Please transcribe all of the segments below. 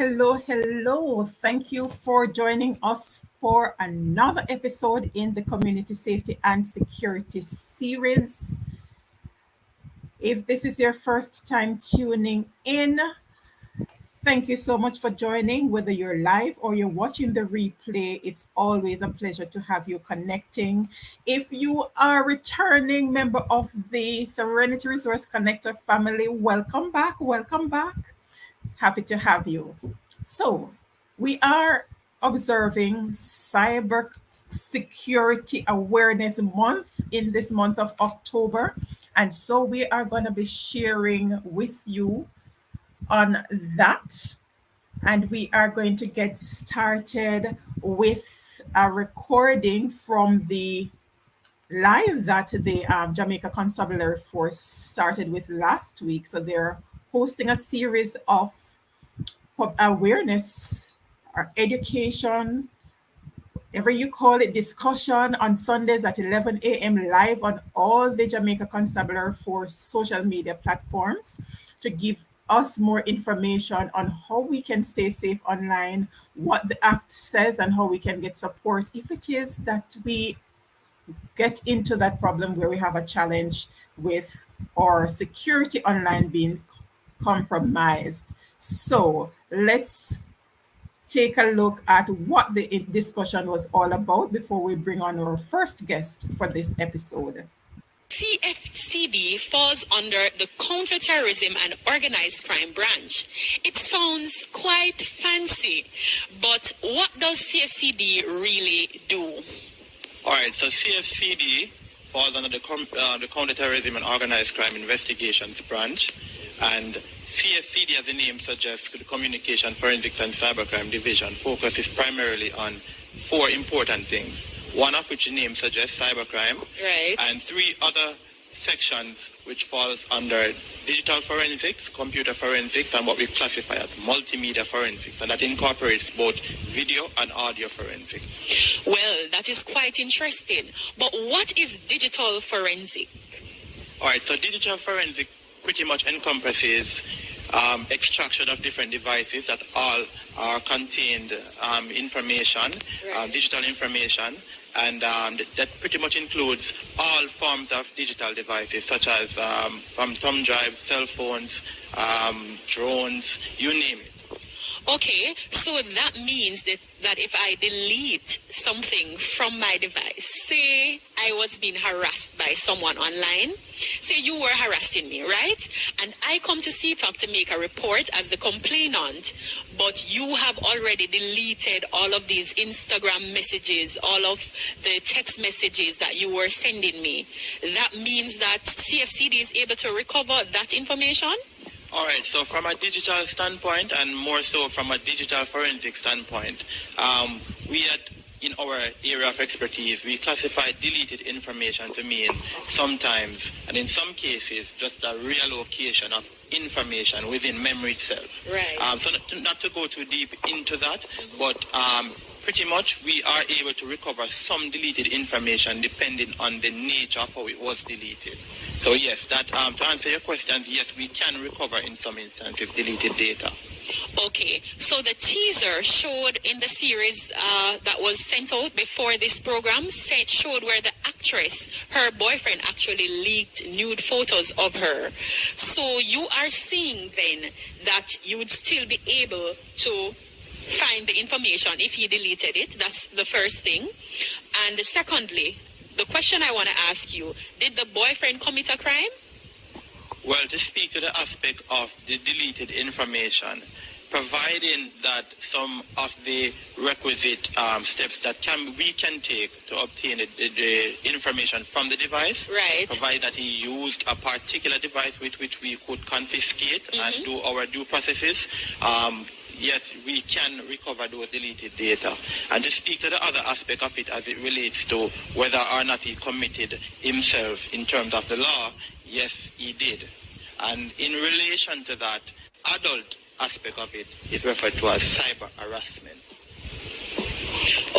hello, hello. Thank you for joining us for another episode in the Community Safety and Security series. If this is your first time tuning in, thank you so much for joining. Whether you're live or you're watching the replay, it's always a pleasure to have you connecting. If you are a returning member of the Serenity Resource Connector family, welcome back, welcome back. Happy to have you. So, we are observing Cybersecurity Awareness Month in this month of October. And so we are going to be sharing with you on that. And we are going to get started with a recording from the live that the Jamaica Constabulary Force started with last week. So they're hosting a series of awareness or education, whatever you call it, discussion on Sundays at 11 a.m. live on all the Jamaica Constabulary Force social media platforms to give us more information on how we can stay safe online, what the Act says, and how we can get support if it is that we get into that problem where we have a challenge with our security online being compromised. So let's take a look at what the discussion was all about before we bring on our first guest for this episode. CFCD falls under the Counterterrorism and Organized Crime branch. It sounds quite fancy, but what does CFCD really do? All right, so CFCD falls under the Counterterrorism and Organized Crime Investigations branch, and CFCD, as the name suggests, the Communication, Forensics and Cybercrime Division, focuses primarily on four important things. One of which the name suggests, cybercrime, right, and three other sections which falls under digital forensics, computer forensics, and what we classify as multimedia forensics, and that incorporates both video and audio forensics. Well, that is quite interesting. But what is digital forensic? All right, so digital forensic pretty much encompasses extraction of different devices that all are contained information, right, digital information, and that pretty much includes all forms of digital devices, such as from thumb drives, cell phones, drones, you name it. Okay, so that means that if I delete something from my device, say I was being harassed by someone online, say you were harassing me, right? And I come to CTOC to make a report as the complainant, but you have already deleted all of these Instagram messages, all of the text messages that you were sending me. That means that CFCD is able to recover that information? All right, so from a digital standpoint, and more so from a digital forensic standpoint, in our area of expertise, we classify deleted information to mean sometimes, and in some cases, just a reallocation of information within memory itself. Right. So not to go too deep into that, but pretty much we are able to recover some deleted information depending on the nature of how it was deleted. So yes, that to answer your question, yes, we can recover in some instances deleted data. Okay, so the teaser showed in the series that was sent out before this program showed where the actress, her boyfriend actually leaked nude photos of her. So you are saying then that you would still be able to find the information if he deleted it. That's the first thing. And secondly, the question I want to ask you, did the boyfriend commit a crime? Well, to speak to the aspect of the deleted information, providing that some of the requisite steps that we can take to obtain the information from the device, right, provide that he used a particular device with which we could confiscate and do our due processes, yes, we can recover those deleted data. And to speak to the other aspect of it as it relates to whether or not he committed himself in terms of the law, yes, he did. And in relation to that, adult aspect of it is referred to as cyber harassment.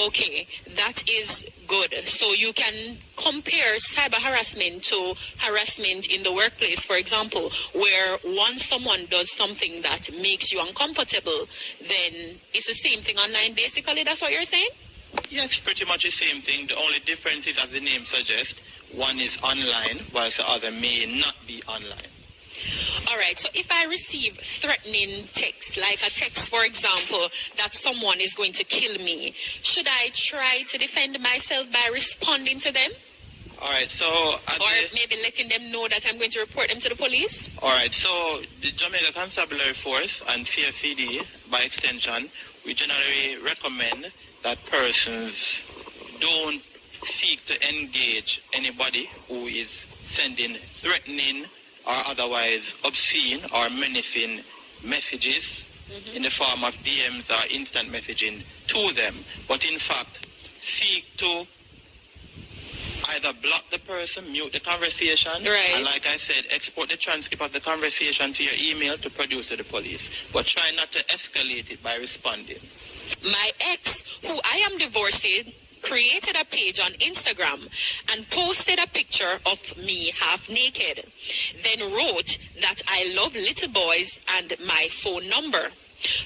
Okay, that is good. So you can compare cyber harassment to harassment in the workplace, for example, where once someone does something that makes you uncomfortable, then it's the same thing online, basically? That's what you're saying? Yes, pretty much the same thing. The only difference is, as the name suggests, one is online, whilst the other may not be online. All right, so if I receive threatening text, like a text, for example, that someone is going to kill me, should I try to defend myself by responding to them? All right, so... Or maybe letting them know that I'm going to report them to the police? All right, so the Jamaica Constabulary Force and CFCD, by extension, we generally recommend that persons don't seek to engage anybody who is sending threatening or otherwise obscene or menacing messages in the form of DMs or instant messaging to them, but in fact seek to either block the person, mute the conversation, right, and like I said, export the transcript of the conversation to your email to produce to the police. But try not to escalate it by responding. My ex, who I am divorcing, created a page on Instagram and posted a picture of me half naked. Then wrote that I love little boys and my phone number.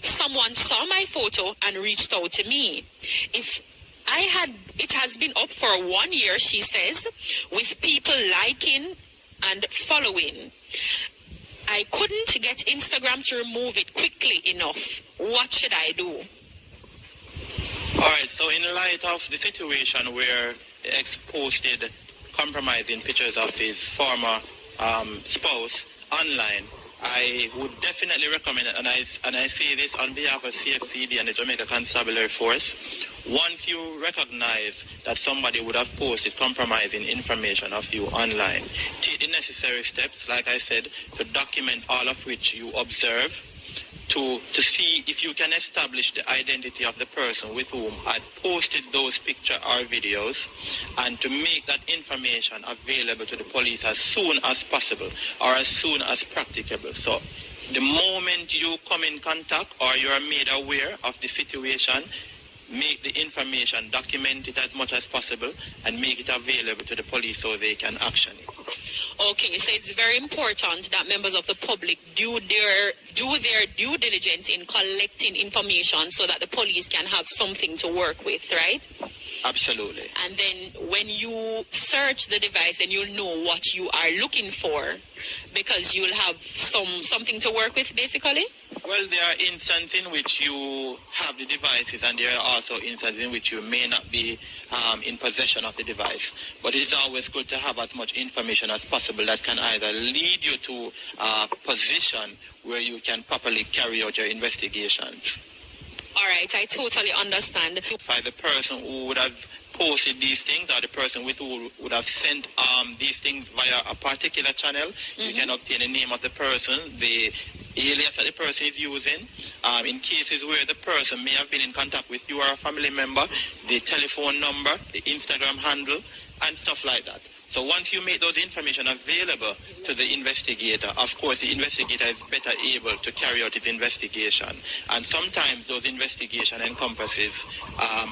Someone saw my photo and reached out to me. It has been up for 1 year, she says, with people liking and following. I couldn't get Instagram to remove it quickly enough. What should I do? All right, so in light of the situation where the ex posted compromising pictures of his former spouse online, I would definitely recommend it, and I say this on behalf of CFCD and the Jamaica Constabulary Force. Once you recognize that somebody would have posted compromising information of you online, take the necessary steps, like I said, to document all of which you observe, to see if you can establish the identity of the person with whom had posted those pictures or videos, and to make that information available to the police as soon as possible or as soon as practicable. So the moment you come in contact or you are made aware of the situation, make the information, document it as much as possible, and make it available to the police so they can action it. Okay, so it's very important that members of the public do their due diligence in collecting information so that the police can have something to work with, right? Absolutely. And then when you search the device, and you'll know what you are looking for, because you'll have something to work with, basically? Well, there are instances in which you have the devices, and there are also instances in which you may not be in possession of the device. But it is always good to have as much information as possible that can either lead you to a position where you can properly carry out your investigations. All right, I totally understand. By the person who would have posted these things, or the person with who would have sent these things via a particular channel, you can obtain the name of the person, the alias that the person is using. In cases where the person may have been in contact with you or a family member, the telephone number, the Instagram handle, and stuff like that. So once you make those information available to the investigator, of course the investigator is better able to carry out his investigation. And sometimes those investigation encompasses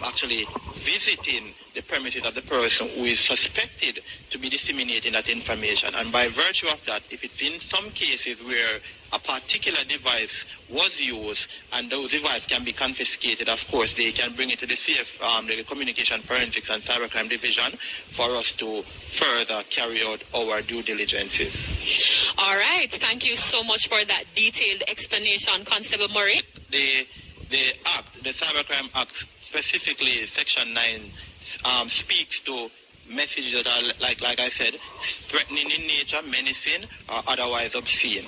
actually visiting the premises of the person who is suspected to be disseminating that information. And by virtue of that, if it's in some cases where a particular device was used and those devices can be confiscated, of course they can bring it to the the Communication Forensics and Cybercrime Division for us to further carry out our due diligences. All right, thank you so much for that detailed explanation, Constable Murray. The Act, the Cybercrime Act, specifically Section 9, speaks to messages that are, like I said, threatening in nature, menacing, or otherwise obscene.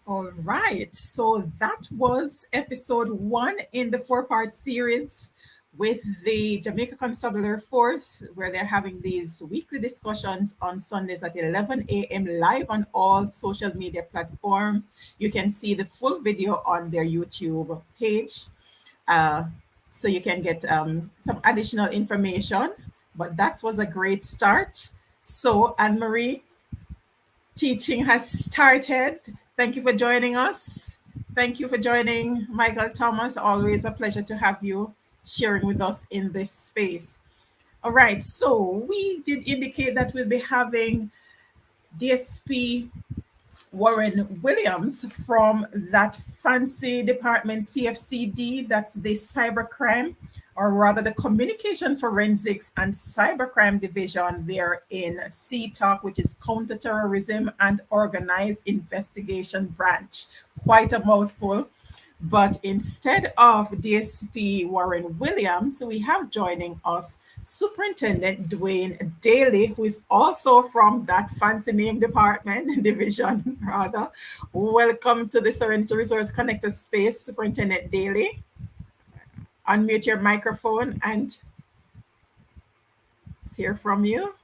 All right, so that was episode 1 in the 4-part series with the Jamaica Constabulary Force, where they're having these weekly discussions on Sundays at 11 a.m. live on all social media platforms. You can see the full video on their YouTube page, so you can get some additional information. But that was a great start. So, Anne-Marie, teaching has started. Thank you for joining us. Thank you for joining Michael Thomas. Always a pleasure to have you sharing with us in this space. All right, so we did indicate that we'll be having DSP Warren Williams from that fancy department CFCD, that's the cybercrime, or rather the Communication Forensics and Cybercrime Division there in CTOC, which is Counterterrorism and Organized Investigation Branch. Quite a mouthful. But instead of DSP Warren Williams, we have joining us Superintendent Dwayne Daley, who is also from that fancy name department, division rather. Welcome to the Serenity Resource Connector space, Superintendent Daley. Unmute your microphone and let's hear from you.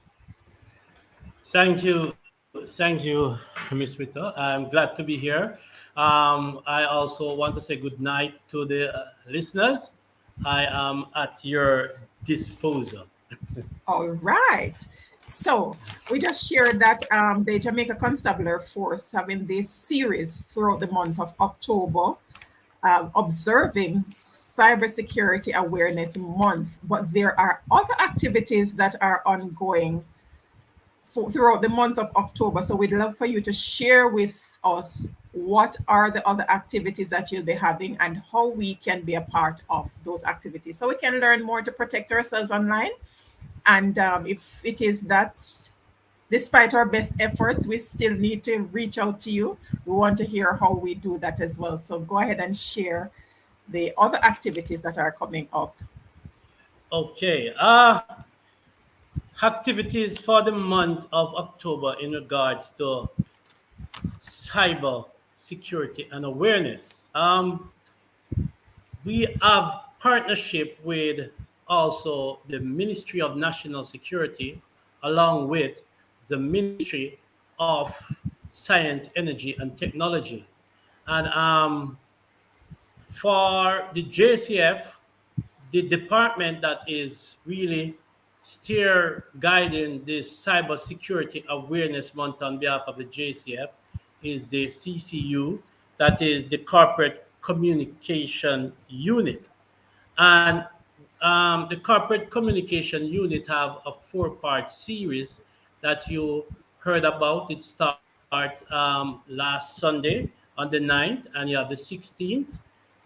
Thank you, Miss Rita. I'm glad to be here. I also want to say good night to the listeners. I am at your disposal. All right. So we just shared that the Jamaica Constabulary Force having this series throughout the month of October, observing Cybersecurity Awareness Month. But there are other activities that are ongoing throughout the month of October. So we'd love for you to share with us what are the other activities that you'll be having and how we can be a part of those activities so we can learn more to protect ourselves online. And if it is that, despite our best efforts, we still need to reach out to you. We want to hear how we do that as well. So go ahead and share the other activities that are coming up. Okay. Activities for the month of October in regards to cyber security and awareness. We have partnership with also the Ministry of National Security, along with the Ministry of Science, Energy, and Technology. And for the JCF, the department that is really guiding this cybersecurity awareness month on behalf of the JCF is the CCU, that is the Corporate Communication Unit. And the Corporate Communication Unit have a four-part series that you heard about. It start last Sunday on the 9th, and you have the 16th.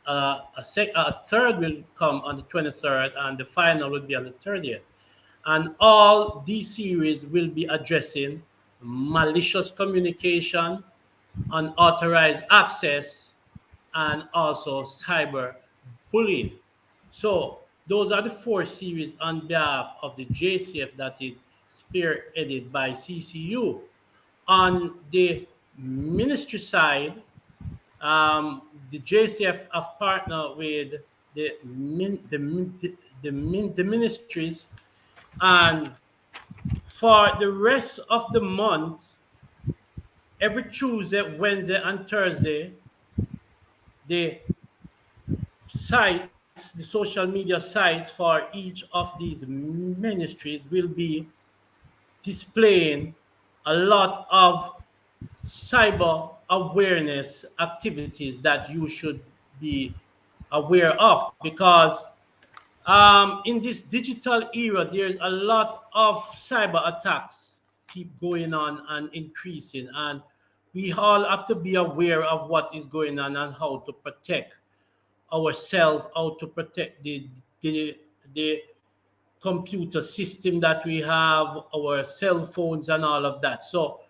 A third will come on the 23rd, and the final will be on the 30th. And all these series will be addressing malicious communication, unauthorized access, and also cyber bullying. So those are the four series on behalf of the JCF that is spearheaded by CCU. On the ministry side, the JCF have partnered with the ministries, and for the rest of the month, every Tuesday, Wednesday, and Thursday, the sites, the social media sites for each of these ministries will be displaying a lot of cyber awareness activities that you should be aware of, because in this digital era there's a lot of cyber attacks keep going on and increasing, and we all have to be aware of what is going on and how to protect ourselves, how to protect the computer system that we have, our cell phones, and all of that. So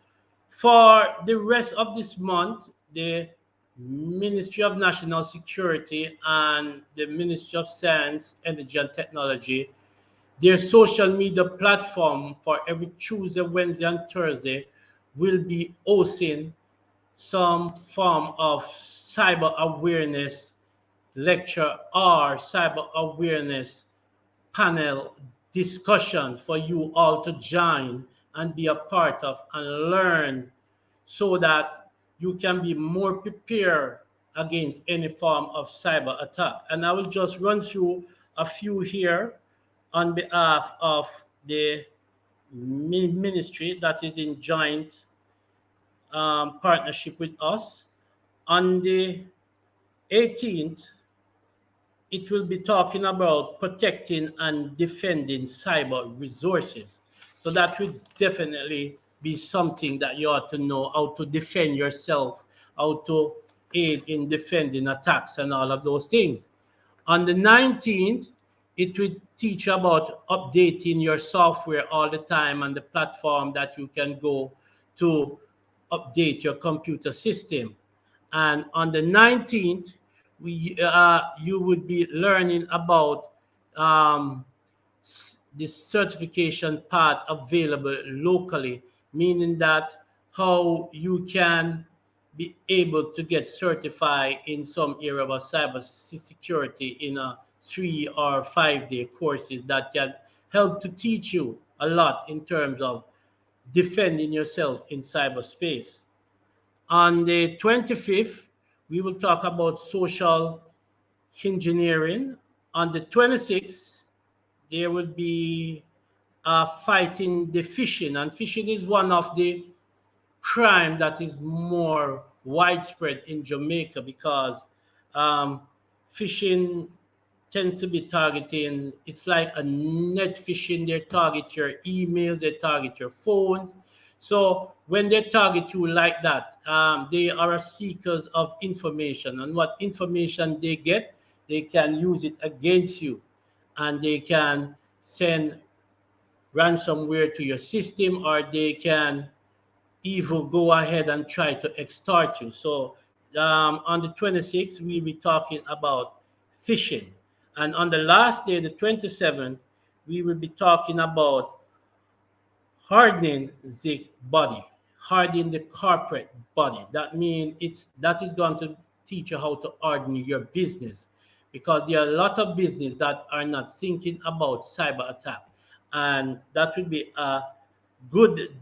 for the rest of this month, the Ministry of National Security and the Ministry of Science, Energy, and Technology, their social media platform for every Tuesday, Wednesday, and Thursday will be hosting some form of cyber awareness lecture or cyber awareness panel discussion for you all to join and be a part of and learn, so that you can be more prepared against any form of cyber attack. And I will just run through a few here on behalf of the ministry that is in joint partnership with us. On the 18th, it will be talking about protecting and defending cyber resources. So that would definitely be something that you ought to know, how to defend yourself, how to aid in defending attacks and all of those things. On the 19th, it will teach about updating your software all the time on the platform that you can go to update your computer system. And on the 19th, you would be learning about this certification path available locally, meaning that how you can be able to get certified in some area of cyber security in a 3 or 5 day courses that can help to teach you a lot in terms of defending yourself in cyberspace. On the 25th, we will talk about social engineering. On the 26th, there will be fighting the phishing. And phishing is one of the crime that is more widespread in Jamaica because phishing tends to be targeting, it's like a net phishing. They target your emails, they target your phones. So when they target you like that, they are seekers of information. And what information they get, they can use it against you. And they can send ransomware to your system, or they can even go ahead and try to extort you. So on the 26th, we'll be talking about phishing. And on the last day, the 27th, we will be talking about hardening the body, hardening the corporate body. That means that is going to teach you how to harden your business, because there are a lot of business that are not thinking about cyber attack. And that would be a good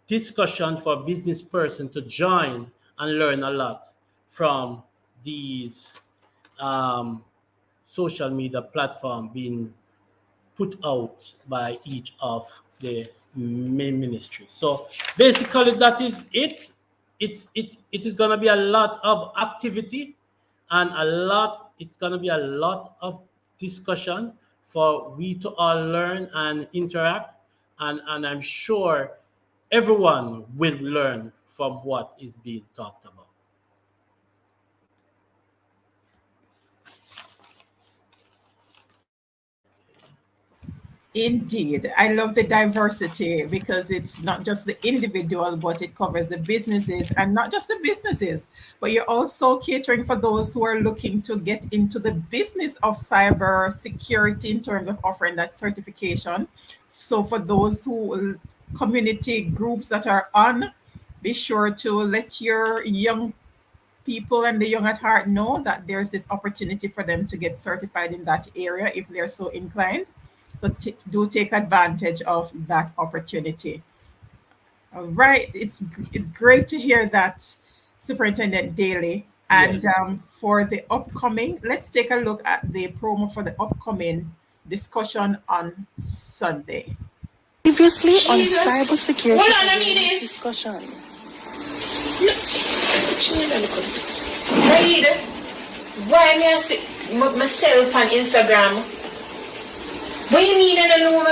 discussion for a business person to join and learn a lot from these social media platform being put out by each of the main ministries. So basically that is it. It is going to be a lot of activity and it's going to be a lot of discussion for we to all learn and interact, and I'm sure everyone will learn from what is being talked about. Indeed. I love the diversity because it's not just the individual, but it covers the businesses, and not just the businesses, but you're also catering for those who are looking to get into the business of cyber security in terms of offering that certification. So for those community groups that are on, be sure to let your young people and the young at heart know that there's this opportunity for them to get certified in that area if they're so inclined. So do take advantage of that opportunity. All right, it's great to hear that, Superintendent Daley. And for the upcoming, let's take a look at the promo for the upcoming discussion on Sunday. Previously on cybersecurity Hold on, I need this. discussion. Read why me I see myself on Instagram. What you mean I don't know?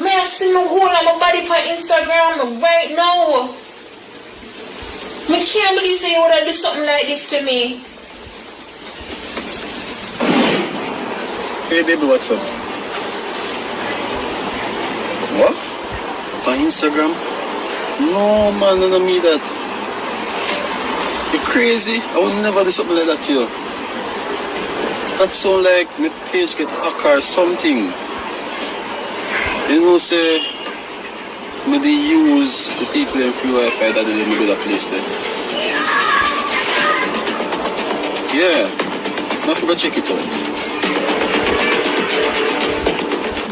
Me I see my whole of my body on Instagram right now. Me can't believe you would have do something like this to me. Hey baby, what's up? What? On Instagram? No man, none of me that. You crazy? I would never do something like that to you. That sound like my page get hacked or something. You know, say, me they use the people in free Wi-Fi that they me go to place there. Yeah, I forgot to check it out.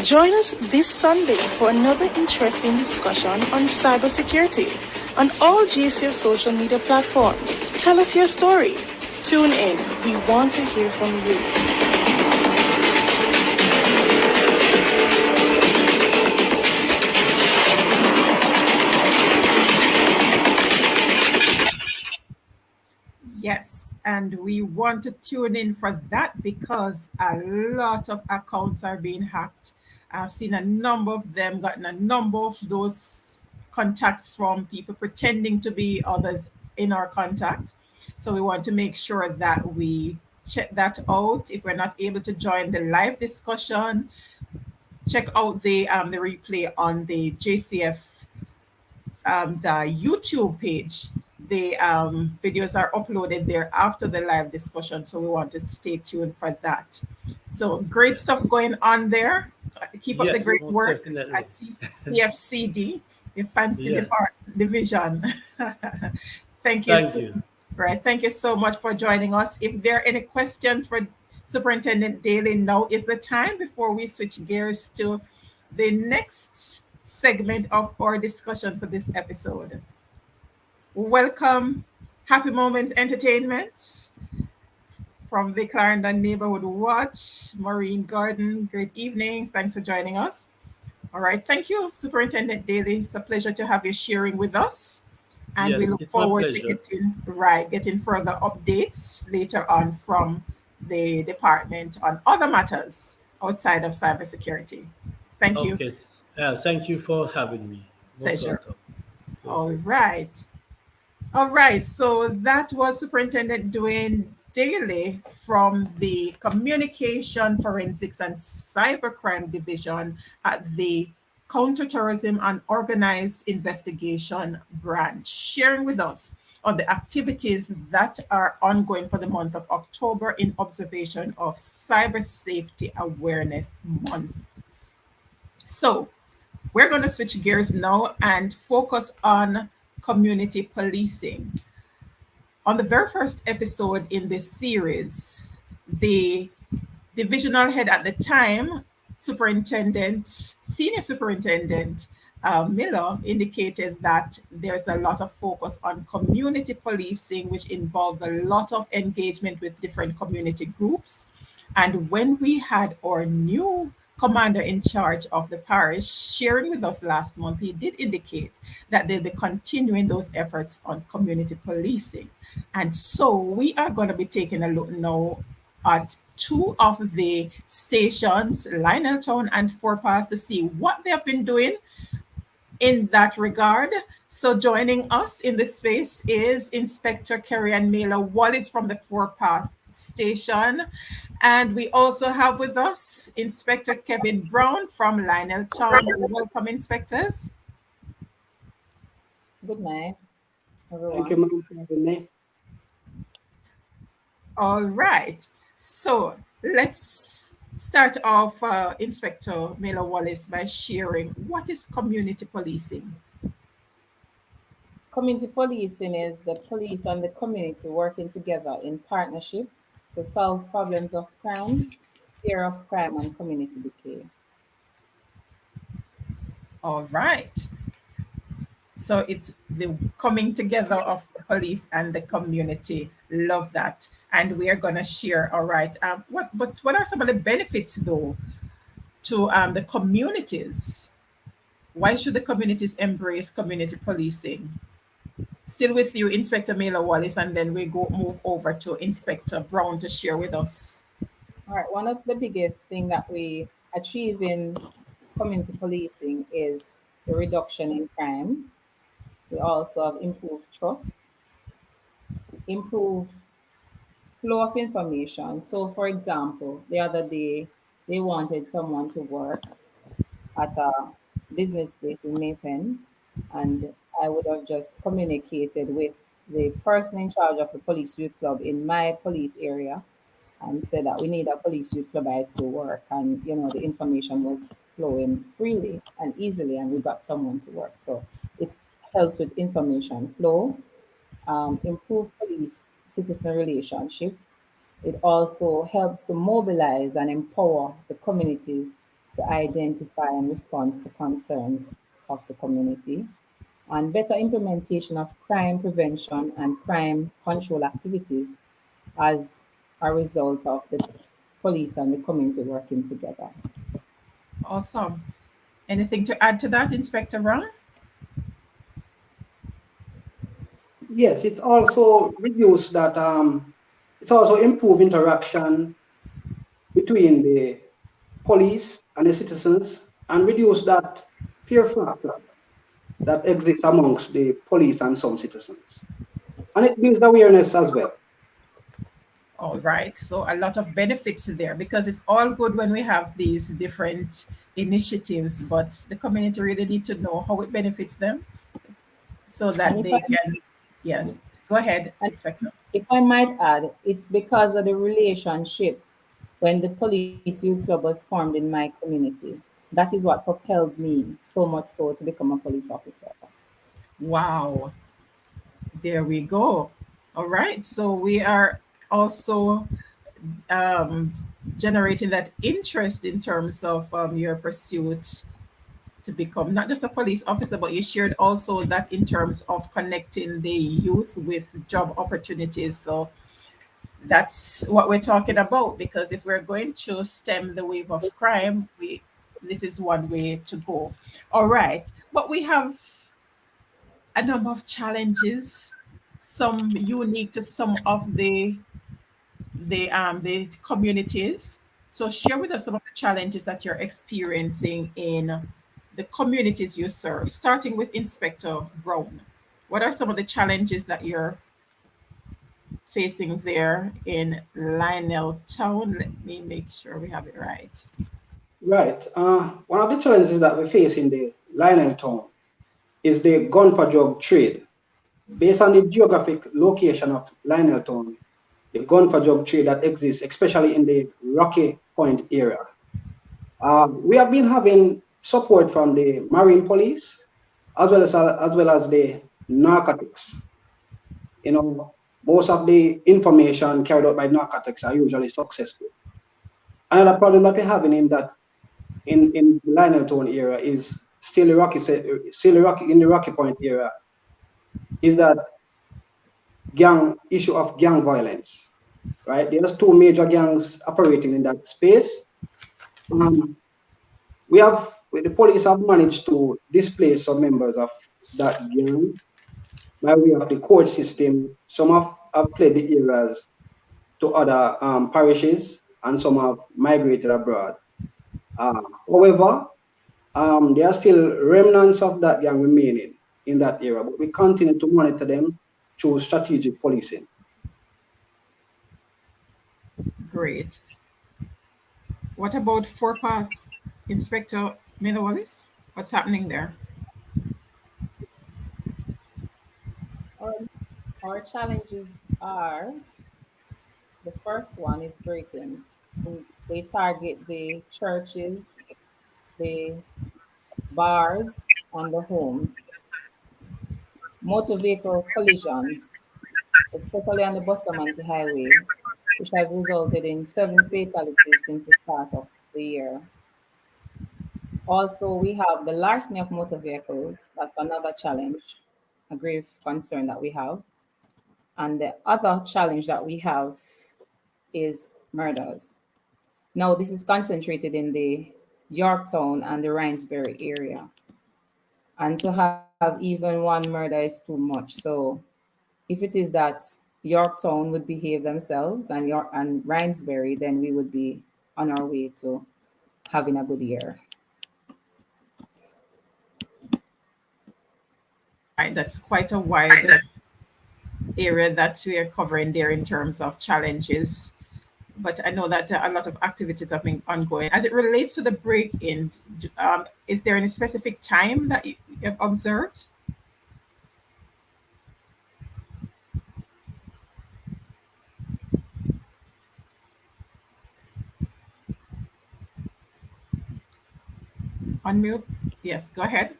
Join us this Sunday for another interesting discussion on cybersecurity on all GCF social media platforms. Tell us your story. Tune in. We want to hear from you. And we want to tune in for that because a lot of accounts are being hacked. I've seen a number of them, gotten a number of those contacts from people pretending to be others in our contact. So we want to make sure that we check that out. If we're not able to join the live discussion, check out the replay on the JCF the YouTube page. The videos are uploaded there after the live discussion, so we want to stay tuned for that. So great stuff going on there. Keep up the Yes, great most work definitely. at CFCD, the fancy Yes. division. Thank you. Thank you. Right. Thank you so much for joining us. If there are any questions for Superintendent Daley, now is the time before we switch gears to the next segment of our discussion for this episode. Welcome, Happy Moments Entertainment from the Clarendon Neighborhood Watch, Maureen Garden. Great evening. Thanks for joining us. All right. Thank you, Superintendent Daley. It's a pleasure to have you sharing with us. And we Yes, look it's my forward to pleasure. getting further updates later on from the department on other matters outside of cybersecurity. Thank you. Okay. Thank you for having me. Most Pleasure. welcome. Yes. All right. All right. So that was Superintendent Dwayne Daley from the Communication Forensics and Cybercrime Division at the Counterterrorism and Organized Investigation Branch, sharing with us on the activities that are ongoing for the month of October in observation of Cyber Safety Awareness Month. So we're going to switch gears now and focus on community policing. On the very first episode in this series, the divisional head at the time, Senior Superintendent Miller, indicated that there's a lot of focus on community policing, which involved a lot of engagement with different community groups. And when we had our new commander in charge of the parish sharing with us last month, he did indicate that they'll be continuing those efforts on community policing. And so we are going to be taking a look now at two of the stations, Lionel Town and Four Paths, to see what they have been doing in that regard. So joining us in this space is Inspector Kerry and Maylor-Wallace from the Four Paths station. And we also have with us Inspector Kevin Brown from Lionel Town. Welcome, inspectors. Good night, everyone. Thank you, ma'am, for having me. All right. So let's start off, Inspector Maylor-Wallace, by sharing what is community policing? Community policing is the police and the community working together in partnership to solve problems of crime, fear of crime, and community decay. All right. So it's the coming together of the police and the community. Love that. And we are going to share. All right. What are some of the benefits, though, to the communities? Why should the communities embrace community policing? Still with you, Inspector Maylor-Wallace, and then we move over to Inspector Brown to share with us. All right. One of the biggest things that we achieve in community policing is the reduction in crime. We also have improved trust, improved flow of information. So, for example, the other day, they wanted someone to work at a business space in Maypen, and I would have just communicated with the person in charge of the police youth club in my police area and said that we need a police youth club to work. And, the information was flowing freely and easily, and we got someone to work. So it helps with information flow, improve police citizen relationship. It also helps to mobilize and empower the communities to identify and respond to concerns of the community, and better implementation of crime prevention and crime control activities as a result of the police and the community working together. Awesome. Anything to add to that, Inspector Brown? Yes, it also reduced that It's also improve interaction between the police and the citizens and reduce that fear factor that exists amongst the police and some citizens. And it builds awareness as well. All right. So a lot of benefits there because it's all good when we have these different initiatives, but the community really need to know how it benefits them so And that if I they can, yes. Go ahead, and Inspector. if I might add, it's because of the relationship when the police youth club was formed in my community. That is what propelled me so much so to become a police officer. Wow. There we go. All right. So we are also um, generating that interest in terms of your pursuit to become not just a police officer, but you shared also that in terms of connecting the youth with job opportunities. So that's what we're talking about because if we're going to stem the wave of crime, we this is one way to go. All right. But we have a number of challenges, some unique to some of the communities. So share with us some of the challenges that you're experiencing in the communities you serve, starting with Inspector Brown. What are some of the challenges that you're facing there in Lionel Town? Let me make sure we have it right. Right. One of the challenges that we face in the Lionel town is the gun for drug trade. Based on the geographic location of Lionel town, the gun for drug trade that exists, especially in the Rocky Point area. We have been having support from the Marine Police as well as the narcotics. You know, most of the information carried out by narcotics are usually successful. Another problem that we're having in the Lionel Town area is still in the Rocky Point area is that gang issue of gang violence. Right, there's two major gangs operating in that space. Um, the police have managed to displace some members of that gang by way of the court system. Some have fled the areas to other parishes, and some have migrated abroad. However, there are still remnants of that gang remaining in that area, but we continue to monitor them through strategic policing. Great. What about Four Paths, Inspector Maylor-Wallace? What's happening there? Our, our challenges are the first one is break-ins. They target the churches, the bars, and the homes. Motor vehicle collisions, especially on the Bustamante Highway, which has resulted in 7 fatalities since the start of the year. Also, we have the larceny of motor vehicles. That's another challenge, a grave concern that we have. And the other challenge that we have is murders. Now, this is concentrated in the Yorktown and the Rhinesbury area. And to have even one murder is too much. So if it is that Yorktown would behave themselves and Rhinesbury, then we would be on our way to having a good year. Right, that's quite a wide area that we are covering there in terms of challenges. But I know that a lot of activities have been ongoing. As it relates to the break-ins, is there any specific time that you have observed? Unmute. Yes, go ahead.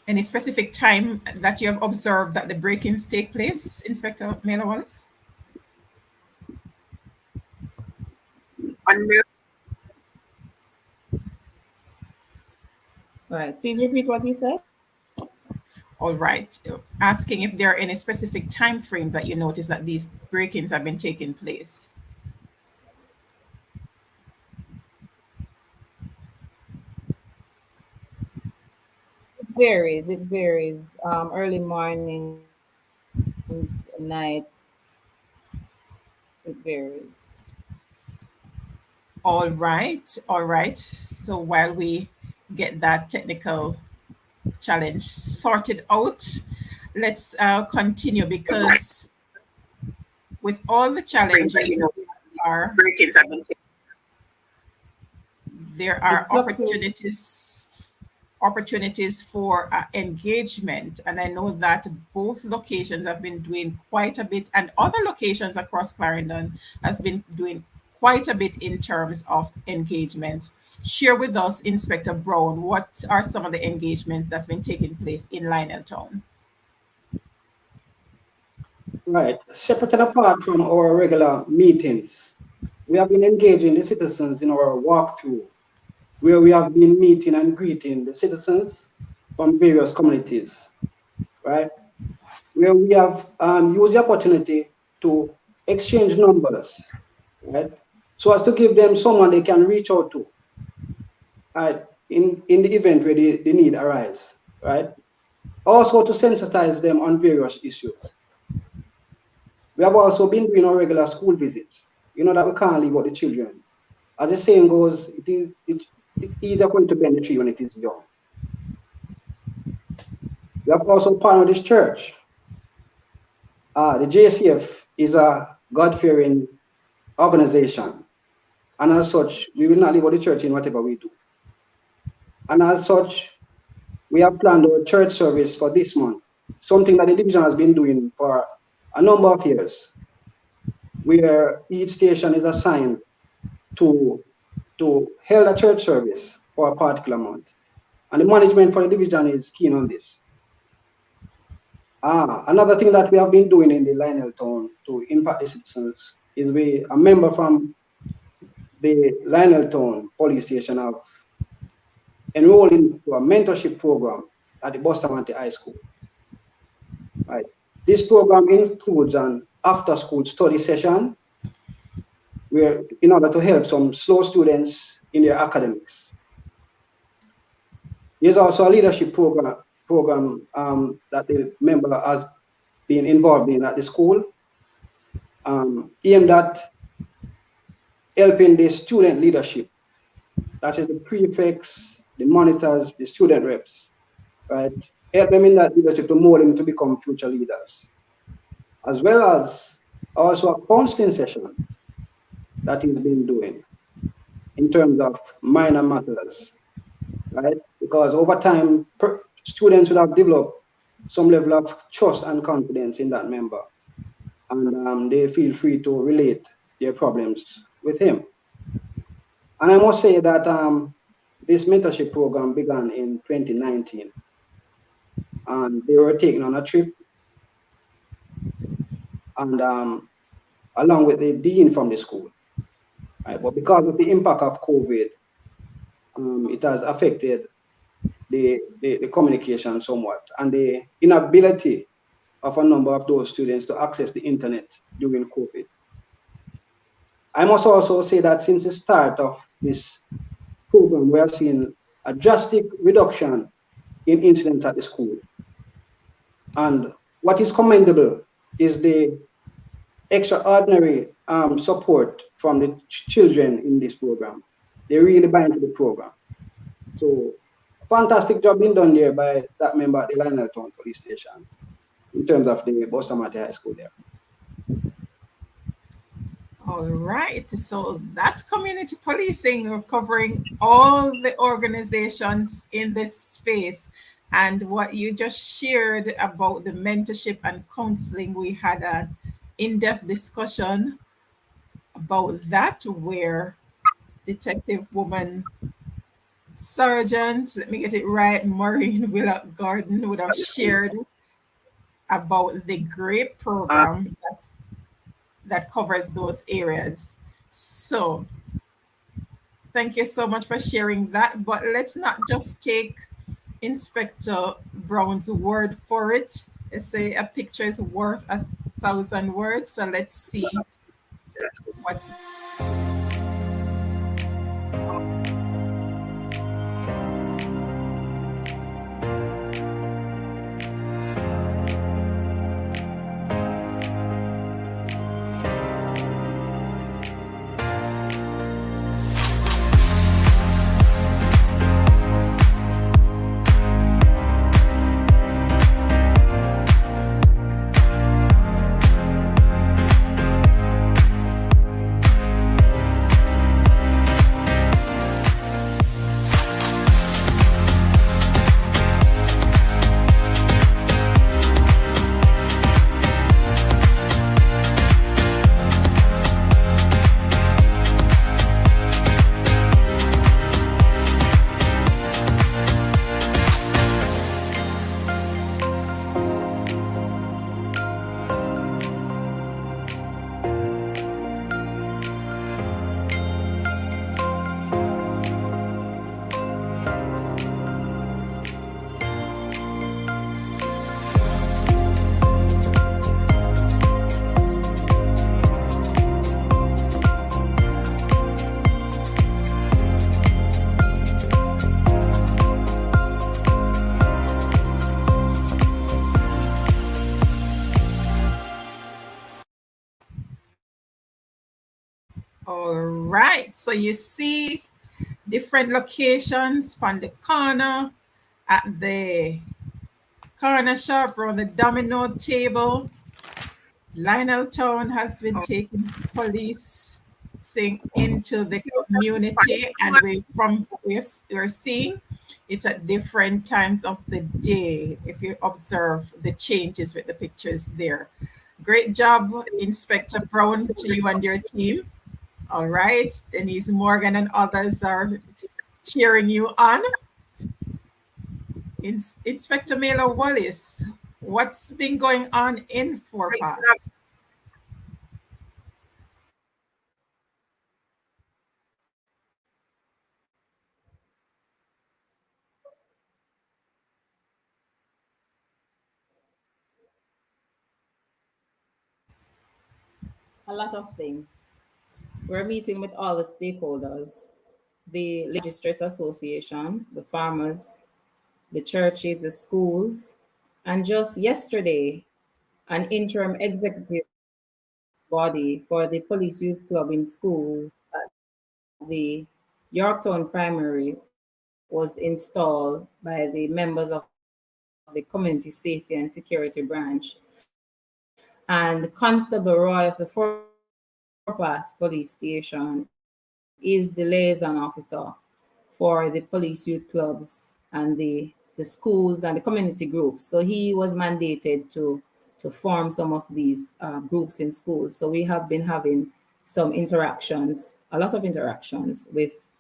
Any specific time that you have observed that the break-ins take place, Inspector Maylor-Wallace? Unmute. All right, please repeat what you said. All right. Asking if there are any specific time frames that you notice that these break-ins have been taking place. varies. It varies. Early mornings, nights. It varies. All right, all right. So while we get that technical challenge sorted out, let's continue, because with all the challenges are there are It fluctuates. opportunities for engagement, and I know that both locations have been doing quite a bit, and other locations across Clarendon has been doing quite a bit in terms of engagement. Share with us, Inspector Brown, what are some of the engagements that's been taking place in Lionel Town? Right. Separate and apart from our regular meetings, we have been engaging the citizens in our walkthrough, where we have been meeting and greeting the citizens from various communities, right? Where we have used the opportunity to exchange numbers, right? So as to give them someone they can reach out to, right? In the event where the need arise, right? Also to sensitize them on various issues. We have also been doing our regular school visits. You know that we can't leave out the children. As the saying goes, it's easier for you to bend the tree when it is young. We have also partnered with this church. The JCF is a God-fearing organization. And as such, we will not leave out the church in whatever we do. And as such, we have planned our church service for this month, something that the division has been doing for a number of years, where each station is assigned to hold a church service for a particular month. And the management for the division is keen on this. Another thing that we have been doing in the Lionel Town to impact the citizens is a member from the Lionel Town police station have enrolled into a mentorship program at the Bustamante High School. Right. This program includes an after-school study session where, in order to help some slow students in their academics. There's also a leadership program that the member has been involved in at the school, aimed at helping the student leadership, that is the prefects, the monitors, the student reps, right? Help them in that leadership to mold them to become future leaders, as well as also a counseling session that he's been doing in terms of minor matters, right? Because over time, students would have developed some level of trust and confidence in that member, and they feel free to relate their problems with him. And I must say that this mentorship program began in 2019, and they were taken on a trip, and along with the dean from the school, right? But because of the impact of COVID, it has affected the communication somewhat, and the inability of a number of those students to access the internet during COVID. I must also say that since the start of this program, we have seen a drastic reduction in incidents at the school. And what is commendable is the extraordinary support from the children in this program. They really buy into the program. So, fantastic job being done there by that member at the Lionel Town Police Station in terms of the Bustamante High School there. All right, so that's community policing. We're covering all the organizations in this space. And what you just shared about the mentorship and counseling, we had an in-depth discussion about that, where Detective Woman Sergeant, let me get it right, Maureen Willock Garden would have shared about the GRAPE program that covers those areas. So thank you so much for sharing that. But let's not just take Inspector Brown's word for it. They say a picture is worth 1,000 words. So let's see what's... right, so you see different locations from the corner, at the corner shop, around the domino table. Lionel Town has been taking policing into the community, and we're seeing it's at different times of the day. If you observe the changes with the pictures there. Great job, Inspector Brown, to you and your team. All right, Denise Morgan and others are cheering you on. Inspector Maylor-Wallace, what's been going on in Fort Park? A lot of things. We're meeting with all the stakeholders, the Legislates Association, the farmers, the churches, the schools, and just yesterday, an interim executive body for the Police Youth Club in schools at the Yorktown Primary was installed by the members of the Community Safety and Security Branch. And Constable Roy of the Fort Pass Police Station is the liaison officer for the police youth clubs and the schools and the community groups. So he was mandated to form some of these groups in schools. So we have been having some interactions, a lot of interactions with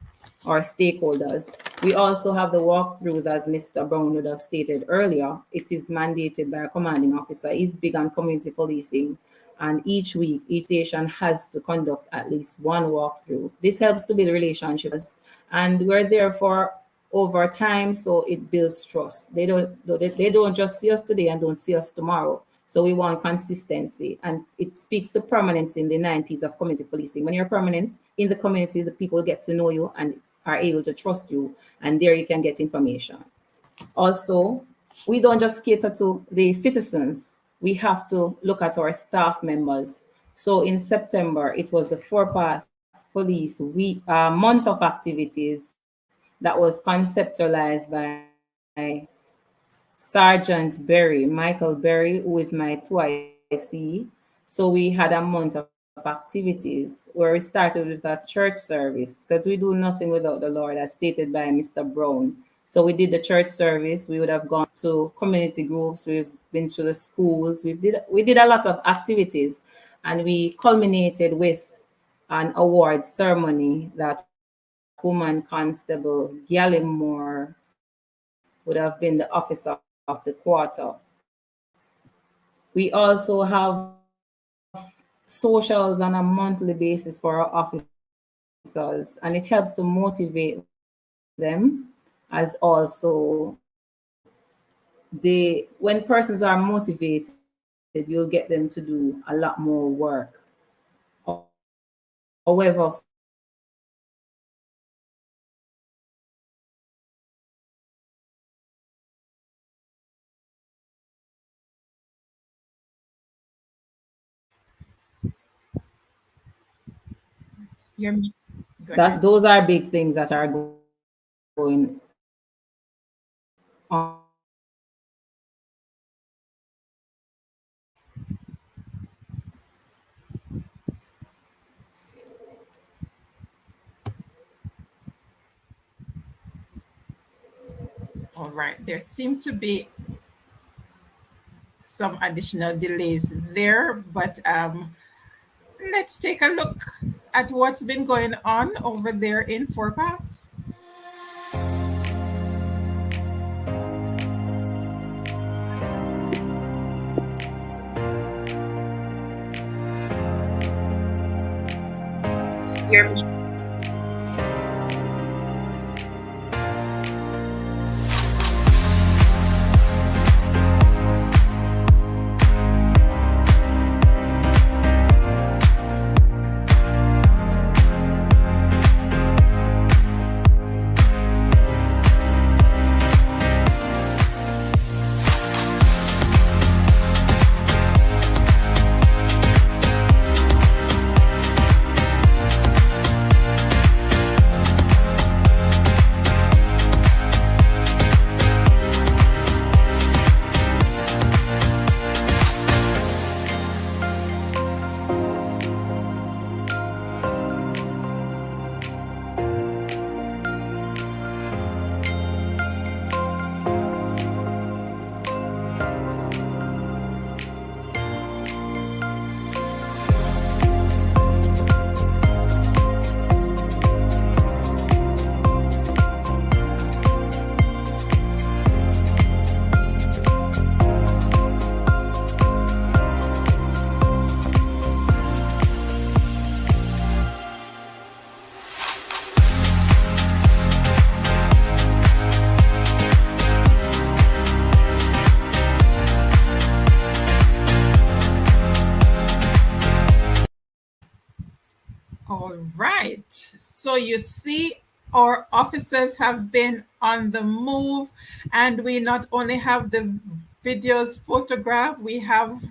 our stakeholders. We also have the walkthroughs, as Mr. Brown would have stated earlier. It is mandated by a commanding officer. He's big on community policing. And each week, each station has to conduct at least one walkthrough. This helps to build relationships. And we're there for over time, so it builds trust. They don't just see us today and don't see us tomorrow. So we want consistency, and it speaks to permanence in the 9 P's of community policing. When you're permanent in the community, the people get to know you and are able to trust you, and there you can get information. Also, we don't just cater to the citizens. We have to look at our staff members. So in September, it was the Fort Pass Police month of activities that was conceptualized by Sergeant Berry, Michael Berry, who is my 2IC. So we had a month of activities where we started with a church service, because we do nothing without the Lord, as stated by Mr. Brown. So we did the church service. We would have gone to community groups. We've been to the schools. We did a lot of activities, and we culminated with an awards ceremony that Woman Constable Gallimore would have been the officer of the quarter. We also have socials on a monthly basis for our officers, and it helps to motivate them, as also when persons are motivated, you'll get them to do a lot more work. However, those are big things that are going on. All right, there seems to be some additional delays there, but let's take a look at what's been going on over there in Fort Pass. right. So you see, our officers have been on the move, and we not only have the videos photographed, we have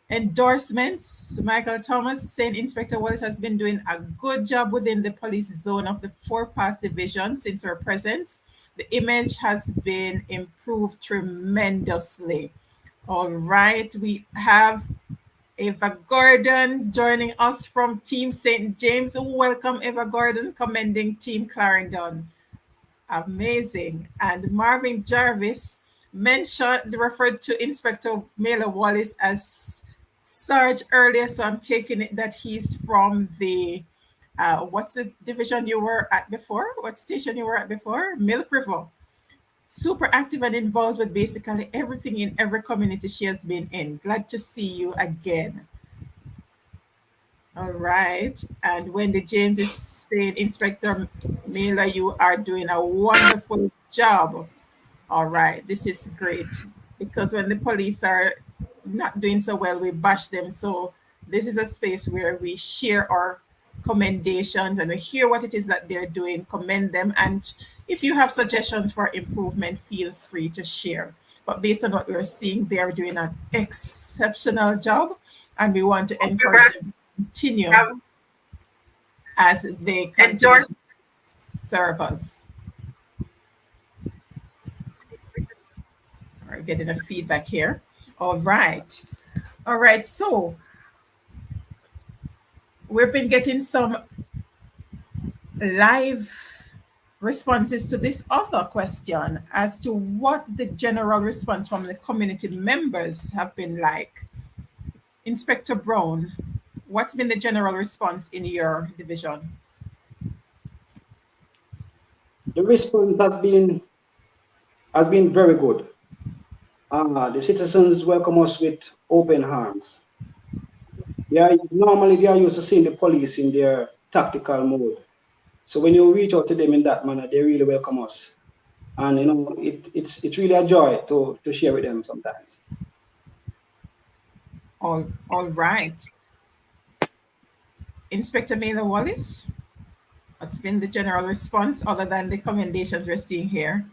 endorsements. Michael Thomas saying Inspector Wallace has been doing a good job within the police zone of the 4-Pass division since her presence. The image has been improved tremendously. All right, we have Eva Gordon joining us from Team St. James. Welcome, Eva Gordon, commending Team Clarendon. Amazing. And Marvin Jarvis referred to Inspector Maylor-Wallace as Sarge earlier, so I'm taking it that he's from the, what's the division you were at before? What station you were at before? Milk River. Super active and involved with basically everything in every community she has been in. Glad to see you again. All right. And Wendy James is saying, Inspector Miller, you are doing a wonderful job. All right. This is great, because when the police are not doing so well, we bash them. So this is a space where we share our commendations and we hear what it is that they're doing, commend them. And if you have suggestions for improvement, feel free to share. But based on what we're seeing, they're doing an exceptional job, and we want to encourage them to continue as they continue to serve us. We're getting a feedback here. All right. All right. So we've been getting some live responses to this other question as to what the general response from the community members have been like. Inspector Brown, what's been the general response in your division? The response has been very good. The citizens welcome us with open arms. Normally they are used to seeing the police in their tactical mode. So when you reach out to them in that manner, they really welcome us. And you know, it's really a joy to share with them sometimes. All right. Inspector Maylor-Wallace, what's been the general response other than the commendations we're seeing here?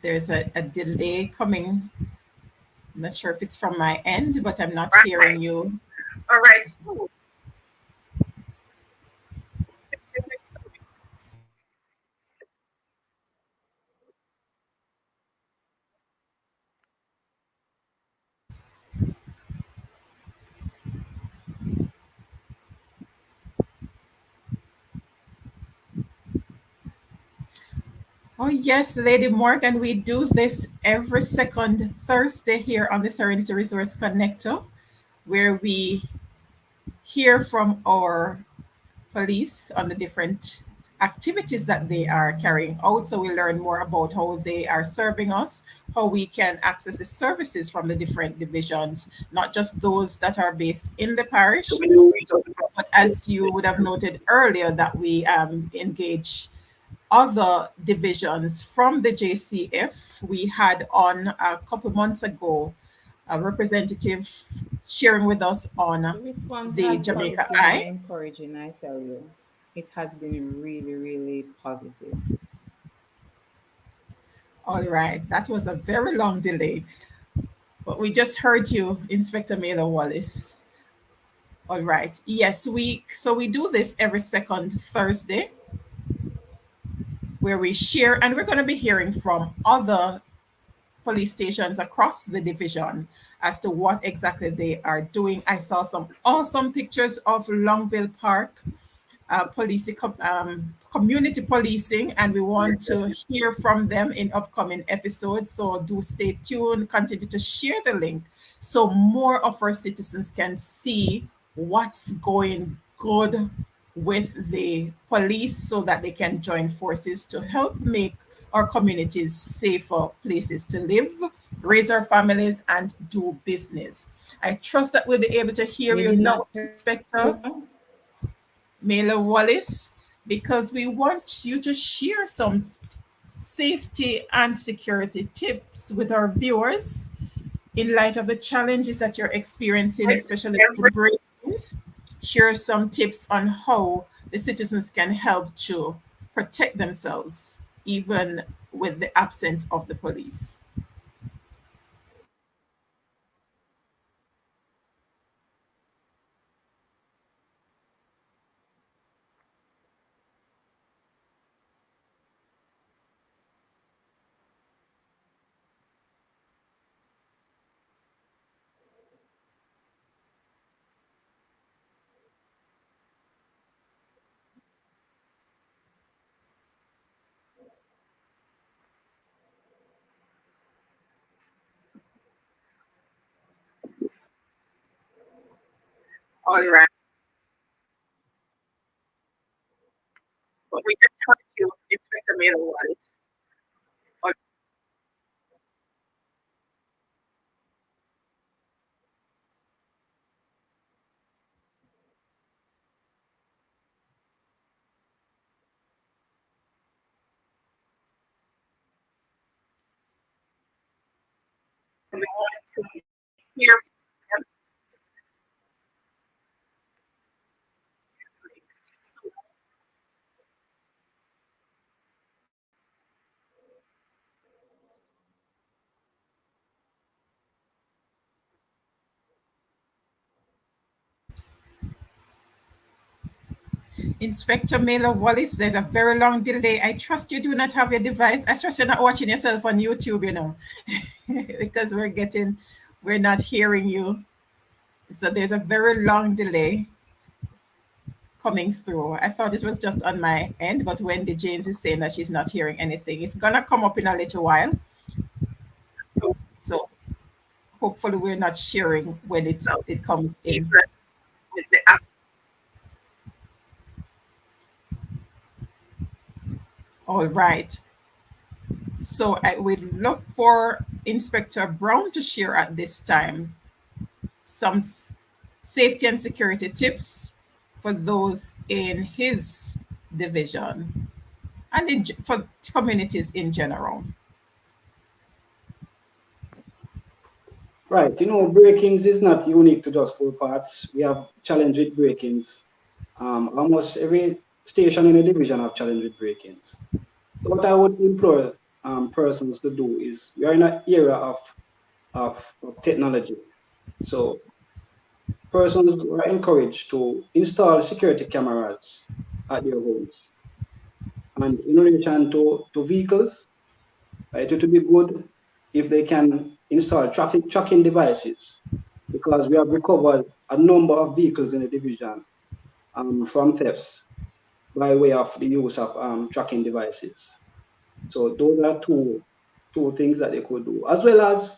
There's a delay coming. I'm not sure if it's from my end, but I'm not hearing you. All right. Oh, yes, Lady Morgan, we do this every second Thursday here on the Serenity Resource Connector, where we hear from our police on the different activities that they are carrying out. So we learn more about how they are serving us, how we can access the services from the different divisions, not just those that are based in the parish, but as you would have noted earlier, that we engage other divisions from the JCF. We had on a couple months ago a representative sharing with us on the Jamaica Eye. Encouraging, I tell you. It has been really, really positive. All right, that was a very long delay, but we just heard you, Inspector Maylor-Wallace. All right, yes, we do this every second Thursday, where we share, and we're going to be hearing from other police stations across the division as to what exactly they are doing. I saw some awesome pictures of Longville Park community policing, and we want to hear from them in upcoming episodes. So do stay tuned, continue to share the link so more of our citizens can see what's going good with the police so that they can join forces to help make our communities safer places to live, raise our families, and do business. I trust that we'll be able to hear We you did now, not hear Inspector Maylor-Wallace, because we want you to share some safety and security tips with our viewers in light of the challenges that you're experiencing, especially with the break-ins. Share some tips on how the citizens can help to protect themselves, even with the absence of the police. All right. But we just heard you, Inspector Maylor-Wallace. We wanted to hear from them. So Inspector Maylor-Wallace, there's a very long delay. I trust you do not have your device. I trust you're not watching yourself on YouTube, because we're not hearing you. So there's a very long delay coming through. I thought it was just on my end, but Wendy James is saying that she's not hearing anything. It's gonna come up in a little while. So hopefully we're not sharing when it comes in. All right. So I would love for Inspector Brown to share at this time some safety and security tips for those in his division and for communities in general. Right, break-ins is not unique to just full parts. We have challenge with break-ins. Almost every station in a division have challenge with break-ins. So what I would implore persons to do is we are in an era of technology. So persons are encouraged to install security cameras at their homes. And in relation to vehicles, right, it would be good if they can install traffic tracking devices, because we have recovered a number of vehicles in the division from thefts by way of the use of tracking devices. So those are two things that they could do, as well as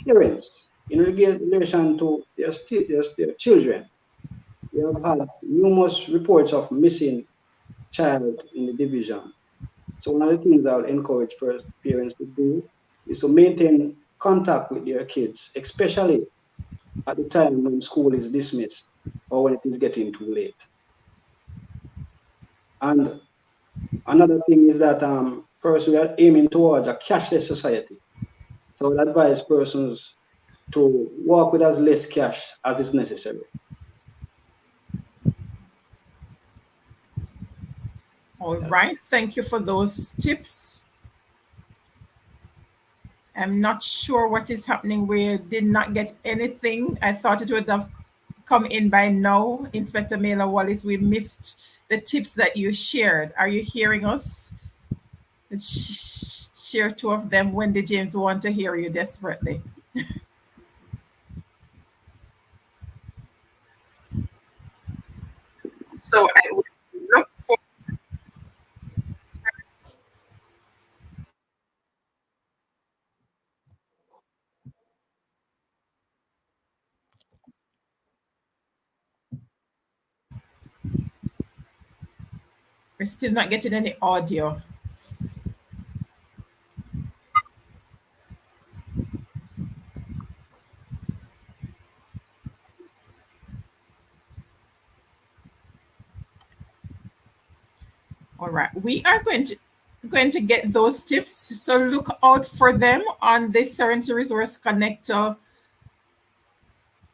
parents in relation to their children. We have had numerous reports of missing child in the division. So one of the things I would encourage parents to do is to maintain contact with their kids, especially at the time when school is dismissed or when it is getting too late. And another thing is that first we are aiming towards a cashless society. So I advise persons to walk with as less cash as is necessary. All right. Thank you for those tips. I'm not sure what is happening. We did not get anything. I thought it would have come in by now. Inspector Maylor-Wallace, we missed the tips that you shared. Are you hearing us? Share two of them. Wendy James want to hear you desperately. So I would look for We're still not getting any audio. All right, we are going to get those tips. So look out for them on the Serenity Resource Connector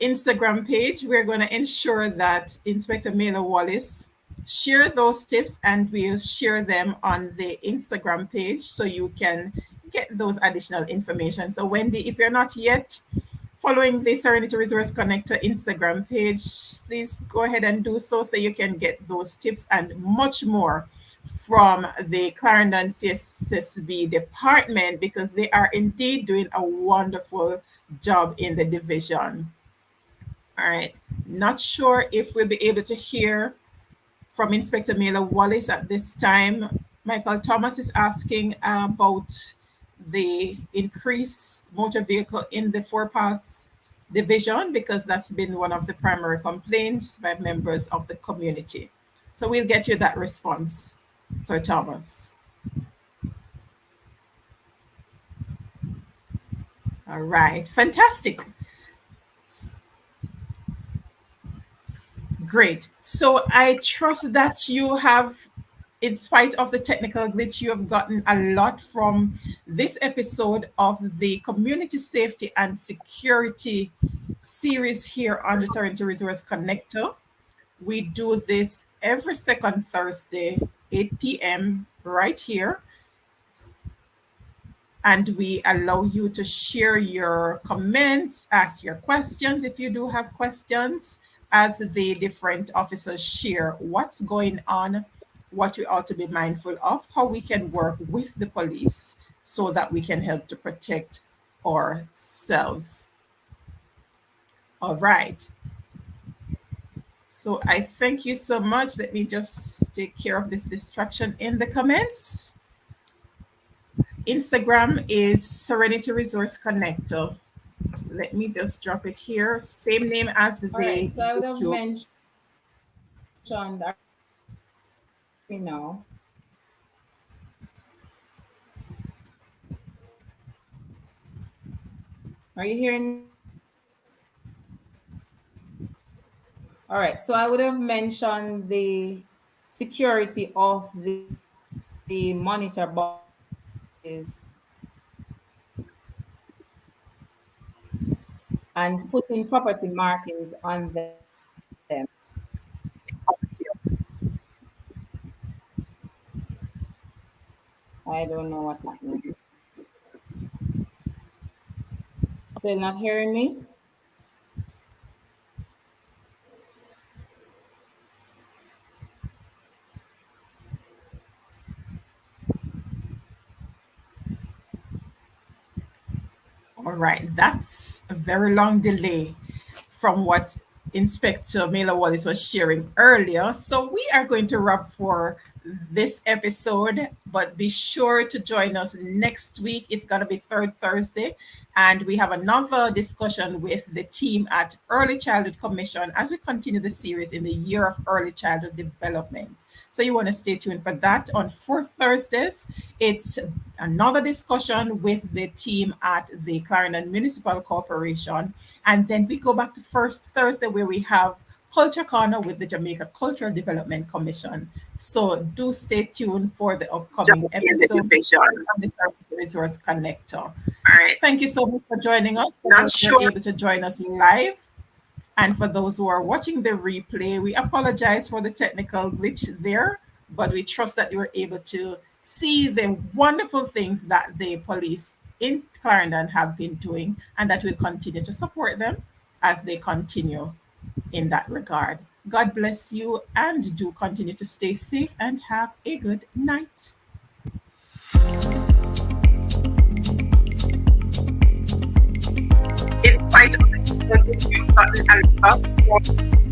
Instagram page. We're going to ensure that Inspector Maylor-Wallace share those tips, and we'll share them on the Instagram page so you can get those additional information. So Wendy, if you're not yet following the Serenity Resource Connector Instagram page, please go ahead and do so you can get those tips and much more from the Clarendon CFCD department, because they are indeed doing a wonderful job in the division. All right, not sure if we'll be able to hear from Inspector Maylor-Wallace at this time. Michael Thomas is asking about the increased motor vehicle in the Four Paths division, because that's been one of the primary complaints by members of the community. So we'll get you that response, Sir Thomas. All right, fantastic. Great. So I trust that you have, in spite of the technical glitch, you have gotten a lot from this episode of the Community Safety and Security series here on the Serenity Resource Connector. We do this every second Thursday, 8 p.m. right here. And we allow you to share your comments, ask your questions if you do have questions, as the different officers share what's going on, what we ought to be mindful of, how we can work with the police so that we can help to protect ourselves. All right. So I thank you so much. Let me just take care of this distraction in the comments. Instagram is Serenity Resource Connector. Let me just drop it here. Same name as the right, so I would have mentioned that now. Are you hearing? All right, so I would have mentioned the security of the monitor boxes and putting property markings on them. I don't know what's happening. Still not hearing me? All right, that's a very long delay from what Inspector Maylor-Wallace was sharing earlier. So we are going to wrap for this episode, but be sure to join us next week. It's going to be third Thursday, and we have another discussion with the team at Early Childhood Commission as we continue the series in the Year of Early Childhood Development. So you want to stay tuned for that. On 4th Thursdays, it's another discussion with the team at the Clarendon Municipal Corporation. And then we go back to 1st Thursday, where we have Culture Corner with the Jamaica Cultural Development Commission. So do stay tuned for the upcoming episode of the Resource Connector. All right. Thank you so much for joining us. You're able to join us live. And for those who are watching the replay, we apologize for the technical glitch there, but we trust that you were able to see the wonderful things that the police in Clarendon have been doing, and that we'll continue to support them as they continue in that regard. God bless you, and do continue to stay safe and have a good night. In spite of the you've gotten a lot